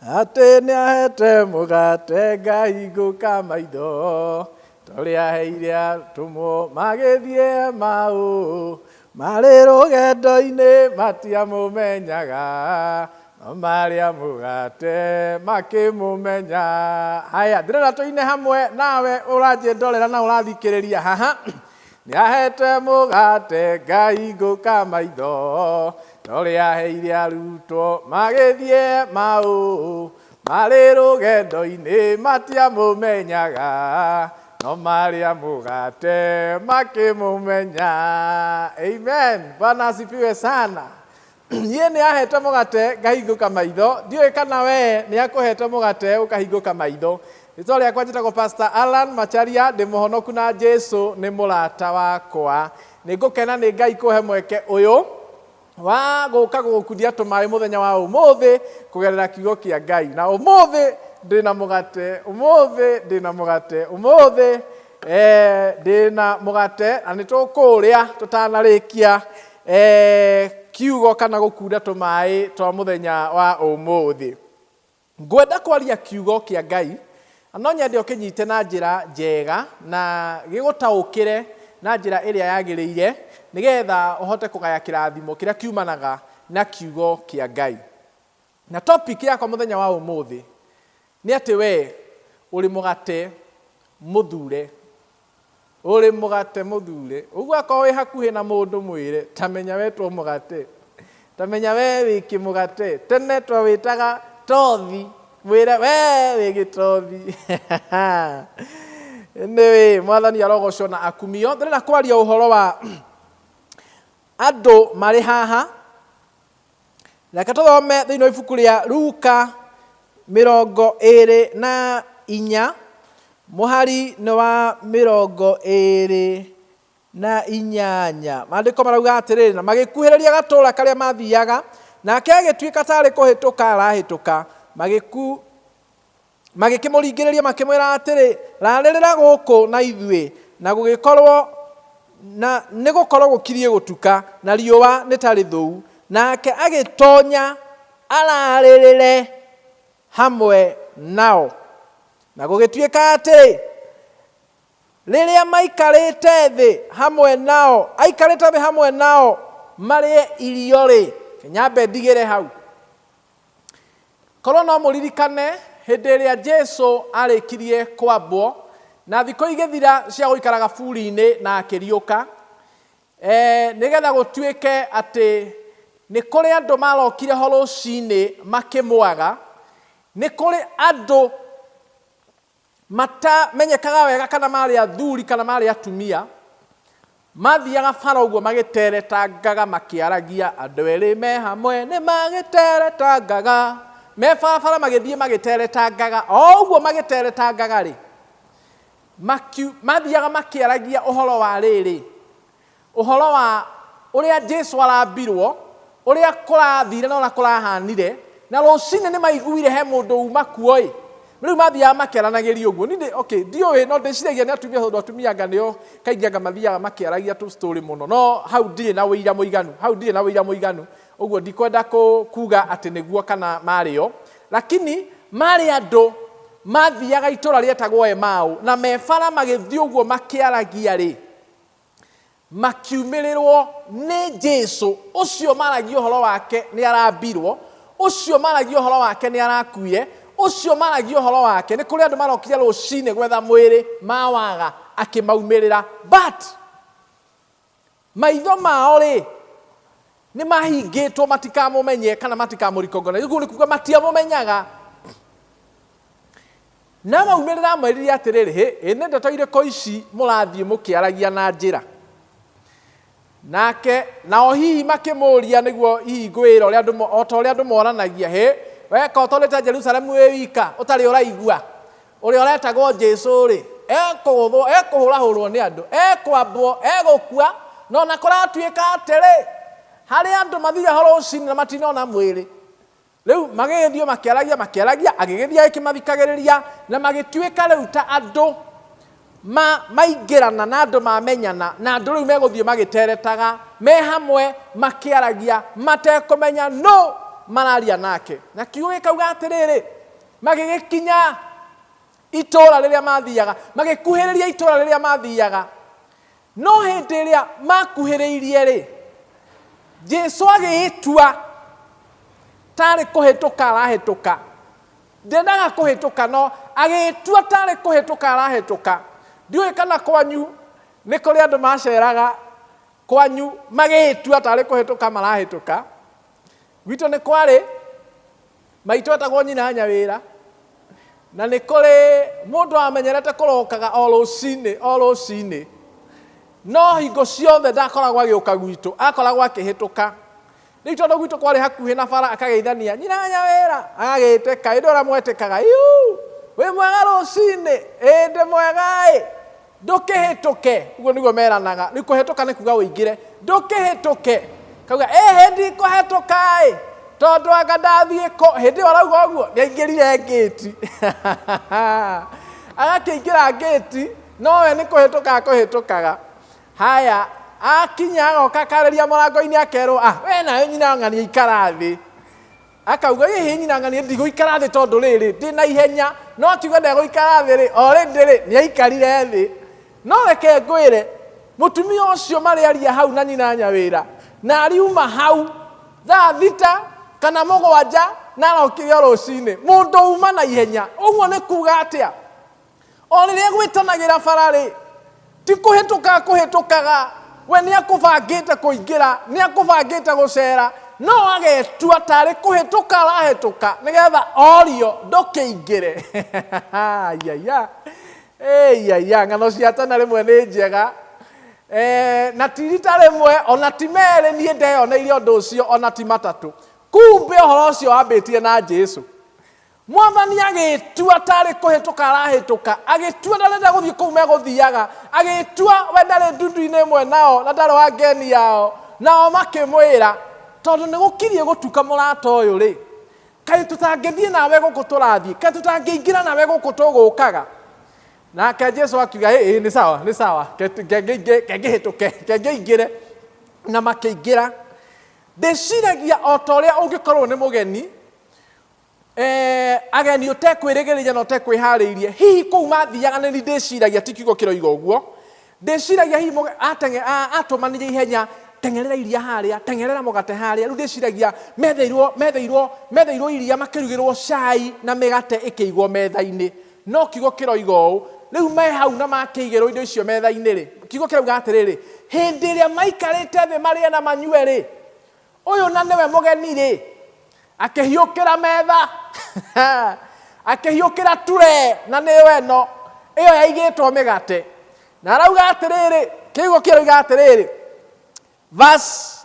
ate nĩ ahete mũgate Ngai ngũkamaitho tũrĩa heire atũmwo magĩthiĩ Emau marĩ rũgendo-inĩ matiamũmenyaga no marĩa mũgate makĩmũmenya. Haya, ndĩrenda tũine hamwe nawe ũranjĩ ndorera na ũrathikĩrĩria haha. Nĩ ahete mũgate Ngai ngũkamaitho tũrĩa heire arutwo magĩthiĩ Emau marĩ rũgendo-inĩ matiamũmenyaga no marĩa mũgate makĩmũmenya. Amen. Bwana asifiwe sana. Niĩ nĩ ahete mũgate ngahingũka maitho. Ndiũĩ kana we nĩ akũhete mũgate ũkahingũka maitho. Rĩtwa rĩakwa njĩtagwo Pastor Alan Macharia, ndĩ mũhonoku na Jesu nĩ mũrata wakwa. Nĩ ngũkena nĩ Ngai kũhe mweke ũyũ wa gũka gũgũkuthia tũmaĩ mũthenya wa ũmũthĩ kũgerera kiugo kĩa Ngai. Na ũmũthĩ ndĩna mũgate, ũmũthĩ ndĩna mũgate, ũmũthĩ ndĩna mũgate na nĩ tũkũrĩa tũtanarĩkia kiugo kana gũkunda tũmaĩ twa mũthenya wa ũmũthĩ. Ngwenda kwaria kiugo kĩa Ngai, no nyende ũkĩnyite na njĩra njega na gĩgũtaũkĩre na njĩra ĩrĩa yagĩrĩire nĩgetha ũhote kũgaya kĩrathimo kĩrĩa kiumanaga na kiugo kĩa Ngai. Na topic yakwa mũthenya wa ũmũthĩ nĩ atĩ we ũrĩ mũgate mũthure. Ũrĩ mũgate mũthure. Ũguo akorwo wĩ hakuhĩ na mũndũ mwĩre tamenya wetwo mũgate, tamenya we wĩ kĩmũgate. Tene twawĩtaga tothi, mwĩre we wĩ gĩtothi. Nĩwĩ Mwathani arogocwo na akumio. Ndĩrenda kwaria ũhoro wa andũ marĩ haha. Reke tũthome thĩinĩ wa ibuku rĩa Luka 24 mũhari nĩ wa 28. Maandĩko marauga atĩrĩrĩ, na magĩkuhĩrĩria gatũũra karĩa mathiaga, nake agĩtuĩka tarĩ kũhĩtũka arahĩtũka, magĩkĩmũringĩrĩria makĩmwĩra atĩrĩ, rarĩrĩra gũkũ na ithuĩ, na gũgĩkorwo na nĩ gũkorwo gũkirie gũtuka na riũa nĩ tarĩ thũu. Nake agĩtonya ararĩrĩre hamwe nao. Na gũgĩtuĩka atĩ rĩrĩa maikarĩte thĩ hamwe nao, aikarĩte thĩ hamwe nao marĩe irio rĩ, nyambe ndigĩre hau. Korwo no mũririkane hĩndĩ ĩrĩa Jesu arĩkirie kwambwo na thikũ igĩthira cia gũikara gaburi-inĩ na akĩriũka, nĩgetha gũtuĩke atĩ nĩ kũrĩ andũ marokire ho rũcinĩ makĩmwaga, nĩ kũrĩ andũ matamenyekaga wega kana marĩ athuri kana marĩ atumia, mathiaga bara ũguo magĩteretangaga makĩaragia, andũ erĩ me hamwe nĩ magĩteretangaga, me barabara magĩthiĩ magĩteretangaga, o ũguo magĩteretangaga rĩ, mathiaga makĩaragia ũhoro wa rĩrĩ, ũhoro wa ũrĩa Jesu arambirwo, ũrĩa kũrathire na ũrĩa kũrahanire, na rũcinĩ nĩ maiguire he mũndũ uma kuo ĩ. Rĩu mathiaga makĩaranagĩria ũguo. Ndiũĩ no ndĩciragia nĩ atumia, tondũ atumia anga nĩo kaingĩ anga mathiaga makĩaragia tũstory mũno, no hau ndirĩ na ũira mũiganu, ũguo ndikwenda kuuga atĩ nĩguo kana marĩo, lakini marĩ andũ mathiaga itũũra rĩetagwo Emau, na mebara magĩthiĩ ũguo makĩaragia rĩ, makiumĩrĩrwo nĩ Jesu ũcio maragia ũhoro wake nĩ arambirwo, ũcio maragia ũhoro wake nĩ arakuire, ũcio maragia ũhoro wake nĩ kũrĩ andũ marokire rũcinĩ gwetha mwĩrĩ mawaga akĩmaumĩrĩra, but maitho mao rĩ nĩ mahingĩtwo matikamũmenye kana matikamũrikongona. Ũguo nĩ kuuga matiamũmenyaga. Na maumĩrĩra amwĩrire atĩrĩrĩ, nĩ ndeto irĩkũ ici mũrathiĩ mũkĩaragia na njĩra? Nake nao hihi makĩmũria nĩguo hihi ngwĩra o ta ũrĩa andũ moranagia, weka ũtũrĩte Jerusalemu wĩ wika ũtarĩ ũraigua, ũrĩa ũretagwo Jesu rĩ, ekũhũrahũrwo nĩ andũ, ekwambwo, egũkua, no na kũratuĩka atĩrĩ harĩ andũ mathire ho rũcinĩ na matinona mwĩrĩ. Rĩu magĩgĩthiĩ makĩaragia, agĩgĩthiĩ agĩkĩmathikagĩrĩria, na magĩtuĩka rĩu ta andũ maingĩrana na andũ mamenyana, na andũ rĩu megũthiĩ magĩteretaga me hamwe makĩaragia matekũmenya mararia nake na kiugo gĩkauga atĩrĩrĩ magĩgĩkinya itũũra rĩrĩa mathiaga magĩkuhĩrĩria itũũra rĩrĩa mathiaga no hĩndĩ ĩrĩa makuhĩrĩirie rĩ Jesũ agĩĩtua tarĩ kũhĩtũka arahĩtũka ndendaga kũhĩtũka no agĩĩtua tarĩ kũhĩtũka arahĩtũka ndiũĩ kana kwanyu nĩ kũrĩ andũ maceraga kwanyu magĩĩtua tarĩ kũhĩtũka marahĩtũka gwitũ nĩ kwarĩ maitũ etagwo nyina Nyawĩra na nĩ kũrĩ mũndũ amenyerete kũrokaga o rũcinĩ no hingo ciothe ndakoragwo agĩũka gwitũ akoragwo akĩhĩtũka rĩu tondũ gwitũ kwarĩ hakuhĩ na bara akageithania nyina Nyawĩra agagĩtĩka ĩndĩ ũrĩa mwetĩkaga wĩ mwega rũcinĩ ndĩ mwega ndũkĩhĩtũke ũguo nĩguo meranaga rĩu kũhĩtũka nĩ kuga ũingĩre ndũkĩhĩtũke kauga hĩndĩ kũhĩtũka tondũ anga ndathiĩ hĩndĩ ĩyo arauga ũguo nĩaingĩrire ngĩti agakĩingĩra ngĩti nowe nĩ kũhĩtũkaga haya akinya agoka akarĩria mũrango-inĩ akerwo we nawe nyina ng'ania ikara thĩ akauga nyina ng'ania ndigũikara thĩ tondũ rĩrĩ ndĩ na ihenya no tiuga ndegũikara thĩ rĩ already rĩ nĩaikarire thĩ no reke ngwĩre mũtumia ũcio marĩaria hau na nyina Nyawĩra na ariuma hau thaa thita kana mũgwanja na arokire rũcinĩ mũndũ uma na ihenya ũguo nĩ kuga atĩa o rĩrĩa gwĩtanagĩra bara rĩ ti kũhĩtũkaga we nĩakũbangĩte kũingĩra nĩakũbangĩte gũcera no agetua tarĩ kũhĩtũka arahĩtũka nĩgetha orio ndũkĩingĩre ng'ano cia tene rĩmwe nĩ njega na ti rita rĩmwe ona ti merĩ niĩ ndeyoneire ũndũ ũcio ona ti matatũ kumbe ũhoro ũcio wambĩtie na Jesũ Mwathani agĩtua tarĩ kũhĩtũka arahĩtũka agĩtua ndarenda gũthiĩ kũu megũthiaga agĩtua we ndarĩ ndundu-inĩ ĩmwe nao na ndarĩ wa ngeni yao nao makĩmwĩra tondũ nĩ gũkirie gũtuka mũrata ũyũ rĩ kaĩ tũtangĩthiĩ nawe gũkũ tũrathiĩ kaĩ tũtangĩingĩra nawe gũkũ tũgũkaga nake Jesũ akiuga nĩ sawa kengĩhĩtũke kengĩingĩre na makĩingĩra ndĩciragia o ta ũrĩa ũngĩkorwo nĩ mũgeni ageni ũtekwĩrĩgĩrĩire na ũtekwĩharĩirie hihi kũu mathiaga nĩ ndĩciragia ti kiugo kĩroiga ũguo ndĩciragia hihi atũmanire ihenya teng'erera iria harĩa teng'erera mũgate harĩa rĩu ndĩciragia metheirwo iria makĩrugĩrwo cai na mĩgate ĩkĩigwo metha-inĩ no kiugo kĩroiga ũũ rĩu me hau na makĩigĩrwo indo icio metha-inĩ rĩ kiugo kĩrauga atĩrĩrĩ hĩndĩ ĩrĩa maikarĩte thĩ marĩe na manyue rĩ ũyũ na nĩwe mũgeni rĩ akĩhiũkĩra metha akĩhiũkĩra ture na nĩyo ĩno ĩyo yaigĩtwo mĩgate na arauga atĩrĩrĩ kiugo kĩroiga atĩrĩrĩ verse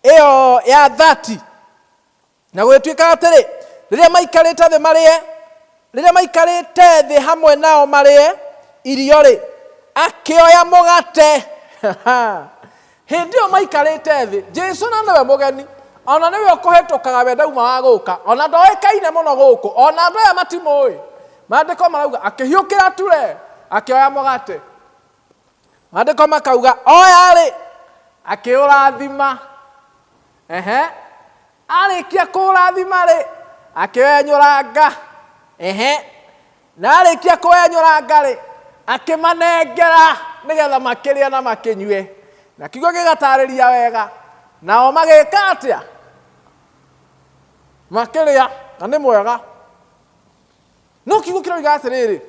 ĩyo ya 30 na gwĩtuĩka atĩrĩ rĩrĩa maikarĩte thĩ hamwe nao marĩe irio rĩ akĩoya mũgate hĩndĩ ĩyo maikarĩte thĩ Jesũ na nĩwe mũgeni ona nĩwe ũkũhĩtũkaga we ndauma wa gũka ona ndoĩkaine mũno gũkũ ona andũ aya matimũĩ maandĩko marauga akĩhiũkĩra ture akĩoya mũgate maandĩko makauga oya rĩ akĩũrathima arĩkia kũũrathima rĩ akĩwenyũranga na arĩkia kũwenyũranga rĩ akĩmanengera nĩgetha makĩrĩa na makĩnyue na kiugo gĩgatarĩria wega nao magĩka atĩa makĩrĩa na nĩ mwega no kiugo kĩroiga atĩrĩrĩ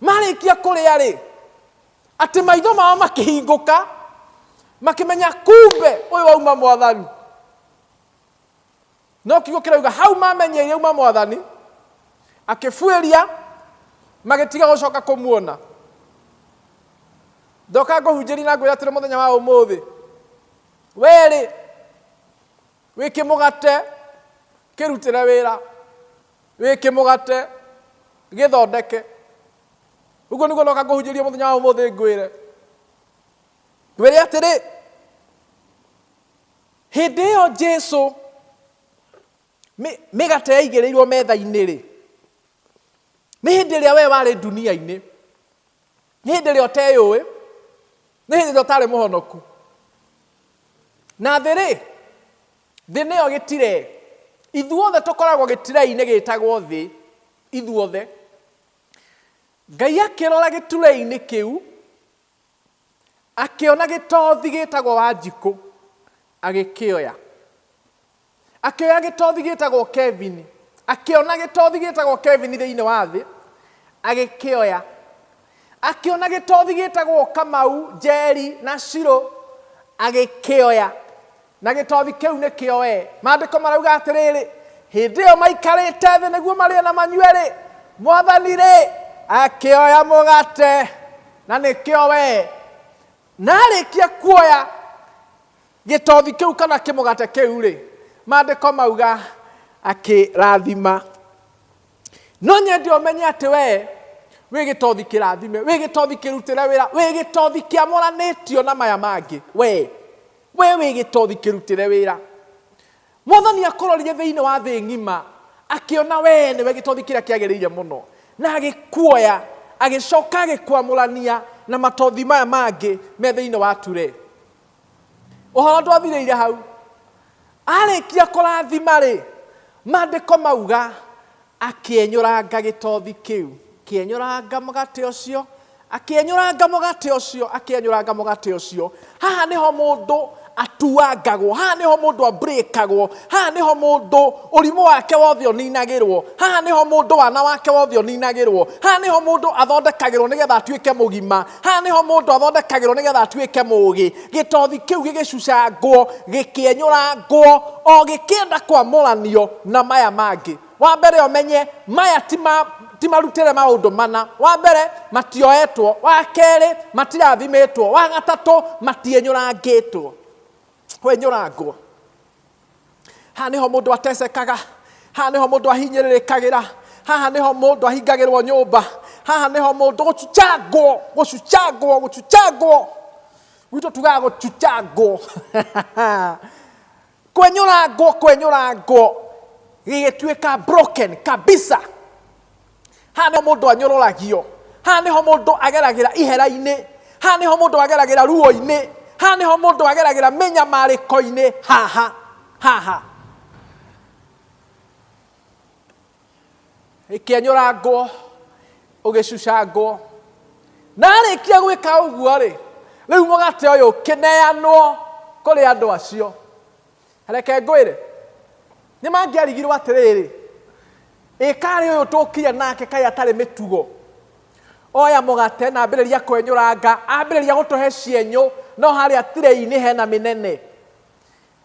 marĩkia kũrĩa rĩ atĩ maitho mao makĩhingũka makĩmenya kumbe ũyũ wauma Mwathani no kiugo kĩroiga hau mamenyeire uma Mwathani akĩbuĩria magĩtiga gũcoka kũmuona ndoka ngũhunjĩria na ngwĩra atĩrĩ mũthenya wa ũmũthĩ werĩ wĩkĩ mũgate kĩrutĩre wĩra wĩkĩ mũgate gĩthondeke ũguo nĩguo ndoka ngũhunjĩria mũthenya wa ũmũthĩ ngwĩre atĩrĩ hĩndĩ ĩyo Jesũ mĩgate yaigĩrĩirwo metha-inĩ rĩ nĩ hĩndĩ ĩrĩa we warĩ dunia-inĩ nĩ hĩndĩ ĩrĩa ũteyũĩ nĩ hĩndĩ ĩrĩa ũtarĩ mũhonoku na thĩ rĩ thĩ nĩyo gĩtire ithuothe tũkoragwo gĩtire-inĩ gĩtagwo thĩ ithuothe Ngai akĩrora gĩture-inĩ kĩu akĩona gĩtothi gĩtagwo Wanjikũ agĩkĩoya akĩoya gĩtothi gĩtagwo Kevin akĩona gĩtothi gĩtagwo Kevin thĩinĩ wa thĩ agĩkĩoya akĩona gĩtothi gĩtagwo Kamau Jerry na Shiro agĩkĩoya na gĩtothi kĩu nĩkĩo we maandĩko marauga atĩrĩrĩ hĩndĩ ĩyo maikarĩte thĩ nĩguo marĩe na manyue rĩ Mwathani rĩ akĩoya mũgate na nĩkĩo we na arĩkia kuoya gĩtothi kĩu kana kĩmũgate kĩu rĩ maandĩko mauga akĩrathima no nyende ũmenye atĩ we wĩ gĩtothi kĩrathime wĩ gĩtothi kĩrutĩre wĩra wĩ gĩtothi kĩamũranĩtio na maya mangĩ we wĩ gĩtothi kĩrutĩre wĩra Mwathani akũrorire thĩinĩ wa thĩ ng'ima akĩona we nĩwe gĩtothi kĩrĩa kĩagĩrĩire mũno na agĩkuoya agĩcoka agĩkwamũrania na matothi maya mangĩ me thĩinĩ wa ture ũhoro ndwathirĩire hau arĩkia kũrathima rĩ maandĩko mauga akĩenyũranga gĩtothi kĩu akĩenyũranga mũgate ũcio akĩenyũranga mũgate ũcio haha nĩho mũndũ atuangagwo haha nĩho mũndũ abreakagwo haha nĩho mũndũ ũrimũ wake wothe ũninagĩrwo haha nĩho mũndũ wana wake wothe ũninagĩrwo haha nĩho mũndũ athondekagĩrwo nĩgetha atuĩke mũgima haha nĩho mũndũ athondekagĩrwo nĩgetha atuĩke mũũgĩ gĩtothi kĩu gĩgĩcucangwo gĩkĩenyũrangwo o gĩkĩenda kwamũranio na maya mangĩ wa mbere ũmenye maya ti marutĩre maũndũ mana wa mbere matioetwo wa kerĩ matirathimĩtwo wa gatatũ matienyũrangĩtwo wenyũrangwo haha nĩho mũndũ atecekaga haha nĩho mũndũ ahinyĩrĩrĩkagĩra haha nĩho mũndũ ahingagĩrwo nyũmba haha nĩho mũndũ gũcucangwo gwitũ tugaga gũcucangwo kwenyũrangwo gĩgĩtuĩka broken kabisa haha nĩho mũndũ anyũrũragio haha nĩho mũndũ ageragĩra ihera-inĩ haha nĩho mũndũ ageragĩra ruo-inĩ haha nĩho mũndũ ageragĩra mĩnyamarĩko-inĩ haha ĩkĩenyũrangwo ũgĩcucangwo na arĩkia gwĩka ũguo rĩ rĩu mũgate ũyũ ũkĩneanwo kũrĩ andũ acio reke ngwĩre nĩ mangĩarigirwo atĩrĩrĩ karĩ ũyũ tũkire nake kaĩ atarĩ mĩtugo oya mũgate na ambĩrĩria kwenyũranga ambĩrĩria gũtũhe cienyũ no harĩa tire-inĩ hena mĩnene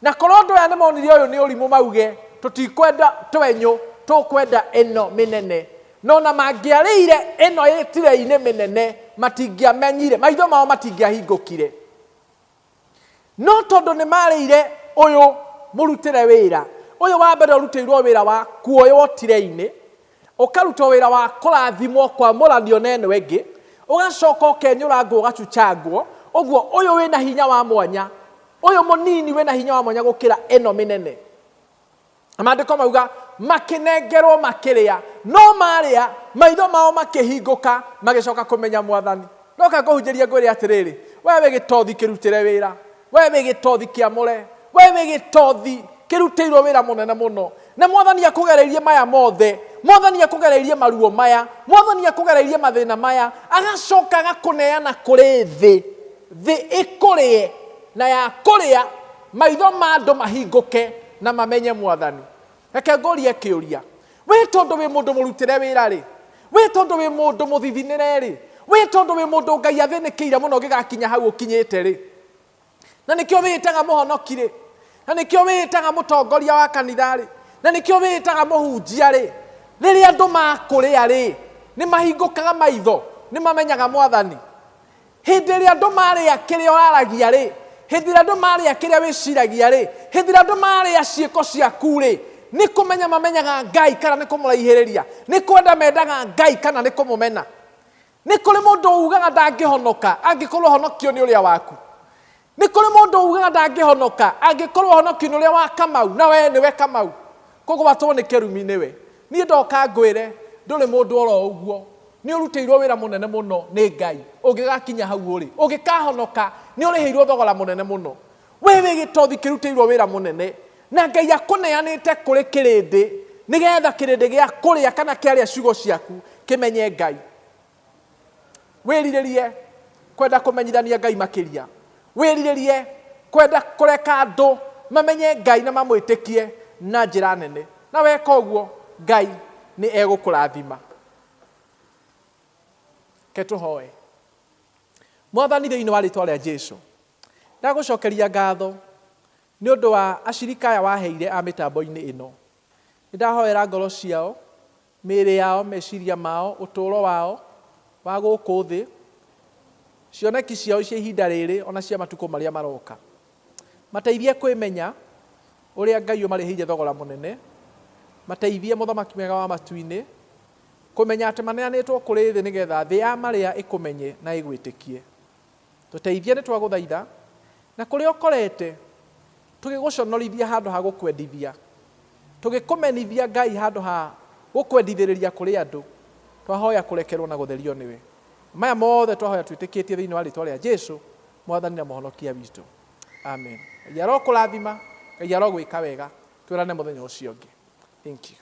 na korwo andũ aya nĩ monire ũyũ nĩ ũrimũ mauge tũtikwenda twenyũ tũkwenda ĩno mĩnene no na mangĩarĩire ĩno ĩ tire-inĩ mĩnene matingĩamenyire maitho mao matingĩahingũkire no tondũ nĩ marĩire ũyũ mũrutĩre wĩra ũyũ wa mbere ũrutĩirwo wĩra wa kuoywo tire-inĩ ũkarutwo wĩra wa kũrathimwo kwamũranio na ĩno ĩngĩ ũgacoka ũkenyũrangwo ũgacucangwo ũguo ũyũ wĩna hinya wa mwanya ũyũ mũnini wĩna hinya wa mwanya gũkĩra ĩno mĩnene maandĩko mauga makĩnengerwo makĩrĩa no marĩa maitho mao makĩhingũka magĩcoka kũmenya Mwathani ndoka ngũhunjĩrie ngwĩre atĩrĩrĩ we wĩ gĩtothi kĩrutĩre wĩra we wĩ gĩtothi kĩamũre we wĩ gĩtothi kĩrutĩirwo wĩra mũnene mũno na Mwathani akũgereirie maya mothe Mwathani akũgereirie maruo maya Mwathani akũgereirie mathĩna maya agacoka agakũneana kũrĩ thĩ ĩkũrĩe na ya kũrĩa maitho ma andũ mahingũke na mamenye Mwathani reke ngũrie kĩũria we tondũ wĩ mũndũ mũrutĩre wĩra rĩ we tondũ wĩ mũndũ mũthithinĩre rĩ we tondũ wĩ mũndũ Ngai athĩnĩkĩire mũno ũngĩgakinya hau ũkinyĩte rĩ na nĩkĩo wĩĩtaga mũhonoki rĩ na nĩkĩo wĩĩtaga mũtongoria wa kanitha rĩ na nĩkĩo wĩĩtaga mũhunjia rĩ rĩrĩa andũ makũrĩa rĩ nĩ mahingũkaga maitho nĩ mamenyaga Mwathani hĩndĩ ĩrĩa andũ marĩa kĩrĩa ũraragia rĩ hĩndĩ ĩrĩa andũ marĩa kĩrĩa wĩciragia rĩ hĩndĩ ĩrĩa andũ marĩa ciĩko ciaku rĩ nĩ kũmenya mamenyaga Ngai kana nĩ kũmũraihĩrĩria nĩ kwenda mendaga Ngai kana nĩ kũmũmena nĩ kũrĩ mũndũ ugaga ndangĩhonoka angĩkorwo honokio nĩ ũrĩa waku nĩ kũrĩ mũndũ ugaga ndangĩhonoka angĩkorwo honokio nĩ ũrĩa wa Kamau na we nĩwe Kamau koguo watũmwo nĩ kĩrumi nĩwe niĩ ndoka ngwĩre ndũrĩ mũndũ oro ũguo nĩ ũrutĩirwo wĩra mũnene mũno nĩ Ngai ũngĩgakinya hau ũrĩ ũngĩkahonoka nĩ ũrĩhĩirwo thogora mũnene mũno we wĩ gĩtothi kĩrutĩirwo wĩra mũnene na Ngai akuneanite kuri kirindi nigetha kirindi gia kuria kana kiaria ciugo ciaku kimenye Ngai. Wiriririe kwenda kumenyithania Ngai makiria. Wiriririe kwenda kureka andu mamenye Ngai na mamwitikie na njira nene. Na weka uguo Ngai ni egukurathima. Ketuhoe. Mwathani thiini wa ritwa ria Jesu, ndagucokeria ngatho ni undu wa ashirika aya waheire a mitambo-ini ino. Ndahoera ngoro ciao, mĩĩrĩ yao, meciria mao, ũtũũro wao wa gũkũ thĩ, cioneki ciao cia ihinda rĩrĩ ona cia matukũ marĩa maroka. Mateithie kwĩmenya ũrĩa Ngai ũmarĩhĩire thogora mũnene. Mateithie mũthamaki mwega wa matu-inĩ kũmenya atĩ maneanĩtwo kũrĩ thĩ nĩgetha thĩ ya marĩa ĩkũmenye na ĩgwĩtĩkie. Tũteithie nĩ twagũthaitha, na kũrĩa ũkorete tũgĩgũconorithia handũ ha gũkwendithia, tũgĩkũmenithia Ngai handũ ha gũkwendithĩrĩria kũrĩ andũ, twahoya kũrekerwo na gũtherio nĩwe. Maya mothe twahoya twĩtĩkĩtie thĩinĩ wa rĩtwa rĩa Jesu, Mwathani na Mũhonokia witũ. Amen. Ngai arokũrathima, Ngai arogwĩka wega. Twĩrane mũthenya ũcio ũngĩ. Thank you.